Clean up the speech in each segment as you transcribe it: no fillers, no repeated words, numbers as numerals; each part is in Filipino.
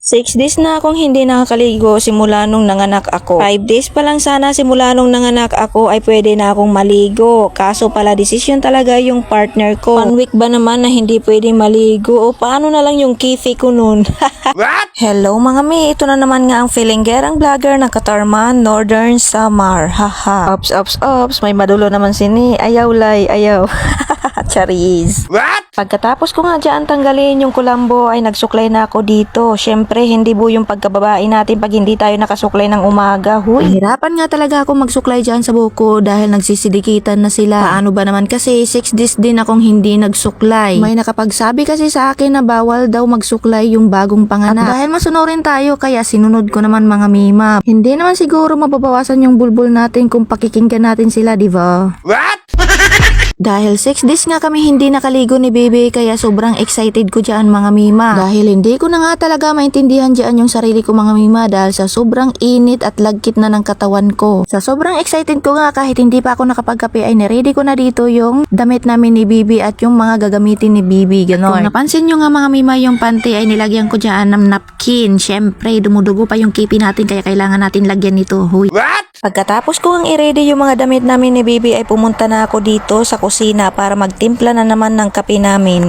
6 days na akong hindi nakakaligo simula nung nanganak ako. 5 days pa lang sana simula nung nanganak ako ay pwede na akong maligo. Kaso pala desisyon talaga yung partner ko. 1 week ba naman na hindi pwede maligo? O paano na lang yung kifi ko nun? What? Hello mga mi, ito na naman nga ang filinggerang vlogger ng Katarman, Northern Samar. Haha. Ops, may madulo naman sini. Ayaw lay, ayaw. Charis. What? Pagkatapos ko nga dyan tanggalin yung kulambo ay nagsuklay na ako dito. Syempre hindi bu yung pagkababae natin pag hindi tayo nakasuklay ng umaga. Huy. Hirapan nga talaga ako magsuklay dyan sa buko dahil nagsisidikitan na sila. Paano ba naman kasi 6 days din akong hindi nagsuklay. May nakapagsabi kasi sa akin na bawal daw magsuklay yung bagong panganak. At dahil masunurin tayo kaya sinunod ko naman mga mima. Hindi naman siguro mababawasan yung bulbul natin kung pakikinggan natin sila, di ba? What? Dahil 6 days nga kami hindi nakaligo ni Bebe kaya sobrang excited ko dyan mga mima. Dahil hindi ko na nga talaga maintindihan dyan yung sarili ko mga mima dahil sa sobrang init at lagkit na ng katawan ko. Sa sobrang excited ko nga kahit hindi pa ako nakapagkape ay naready ko na dito yung damit namin ni Bebe at yung mga gagamitin ni Bebe. Ganon. Kung napansin nyo nga mga mima yung panty ay nilagyan ko dyan ng napkin. Syempre dumudugo pa yung kipi natin kaya kailangan natin lagyan nito. Huy. What? Pagkatapos ko ang i-ready yung mga damit namin ni Bibi ay pumunta na ako dito sa kusina para magtimpla na naman ng kape namin.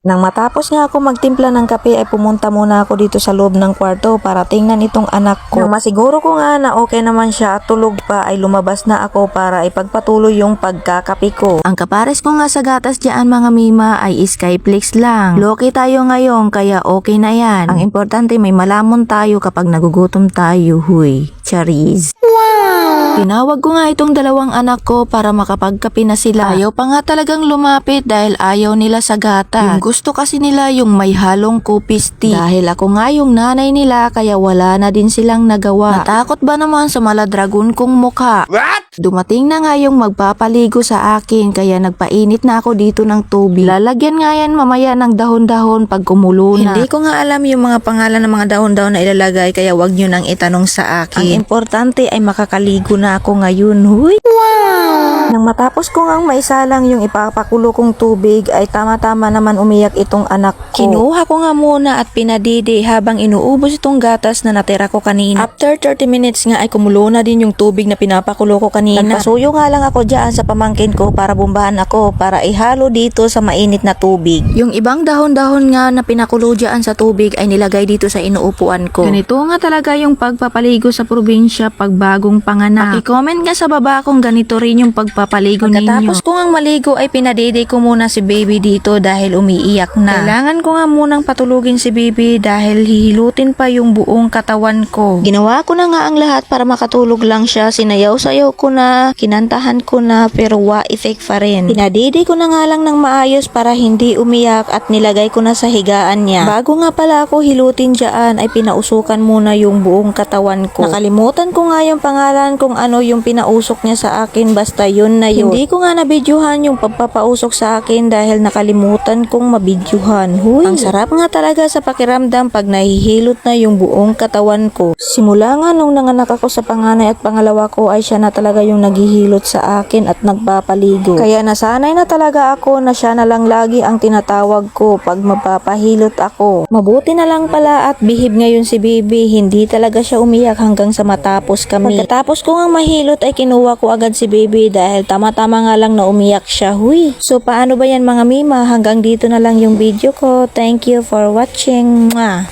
Nang matapos nga ako magtimpla ng kape ay pumunta muna ako dito sa loob ng kwarto para tingnan itong anak ko. Nang masiguro ko nga na okay naman siya at tulog pa ay lumabas na ako para ipagpatuloy yung pagkakape ko. Ang kapares ko nga sa gatas dyan mga mima ay Skyflix lang. Loki tayo ngayon kaya okay na yan. Ang importante may malamon tayo kapag nagugutom tayo, huy. Charis. Wow! Tinawag ko nga itong dalawang anak ko para makapagkape na sila. Ayaw pa nga talagang lumapit dahil ayaw nila sa gatas. Yung gusto kasi nila yung may halong kupis tea. Dahil ako nga yung nanay nila kaya wala na din silang nagawa. Natakot ba naman sa maladragon kong mukha? What? Dumating na nga yung magpapaligo sa akin kaya nagpainit na ako dito ng tubig. Lalagyan nga yan mamaya ng dahon-dahon pag kumulo na. Hindi ko nga alam yung mga pangalan ng mga dahon-dahon na ilalagay kaya wag nyo nang itanong sa akin. Ang importante ay makakaligo na ako ngayon. Huy! Wow! Nang matapos ko ngang maisalang yung ipapakulo kong tubig ay tama-tama naman umiyak itong anak ko. Kinuha ko nga muna at pinadidi habang inuubos itong gatas na natira ko kanina. After 30 minutes nga ay kumulo na din yung tubig na pinapakulo ko kanina. Nagpasuyo nga lang ako dyan sa pamangkin ko para bumbahan ako para ihalo dito sa mainit na tubig. Yung ibang dahon-dahon nga na pinakulo dyan sa tubig ay nilagay dito sa inuupuan ko. Ganito nga talaga yung pagpapaligo sa probinsya pag bagong panganak. I-comment nga sa baba kung ganito rin yung pagpapaligo ninyo. Pagkatapos ko ngang maligo ay pinadede ko muna si baby dito dahil umiiyak na. Kailangan ko nga munang patulugin si baby dahil hihilutin pa yung buong katawan ko. Ginawa ko na nga ang lahat para makatulog lang siya. Sinayaw-sayaw ko na, kinantahan ko na pero effect pa rin. Pinadede ko na nga lang ng maayos para hindi umiyak at nilagay ko na sa higaan niya. Bago nga pala ako hilutin dyan ay pinausukan muna yung buong katawan ko. Nakalimutan ko nga yung pangalan kung ano yung pinausok niya sa akin basta yun na yun. Hindi ko nga nabidyohan yung pagpapausok sa akin dahil nakalimutan kong mabidyohan. Huy! Ang sarap nga talaga sa pakiramdam pag nahihilot na yung buong katawan ko. Simula nga nung nanganak ako sa panganay at pangalawa ko ay siya na talaga yung naghihilot sa akin at nagpapaligo. Kaya nasanay na talaga ako na siya na lang lagi ang tinatawag ko pag magpapahilot ako. Mabuti na lang pala at bihib ngayon si baby. Hindi talaga siya umiyak hanggang sa matapos kami. Pagkatapos ko nga mahilot ay kinuha ko agad si baby dahil tama-tama nga lang na umiyak siya. Huy! So paano ba yan mga mima? Hanggang dito na lang yung video ko. Thank you for watching. Mwah!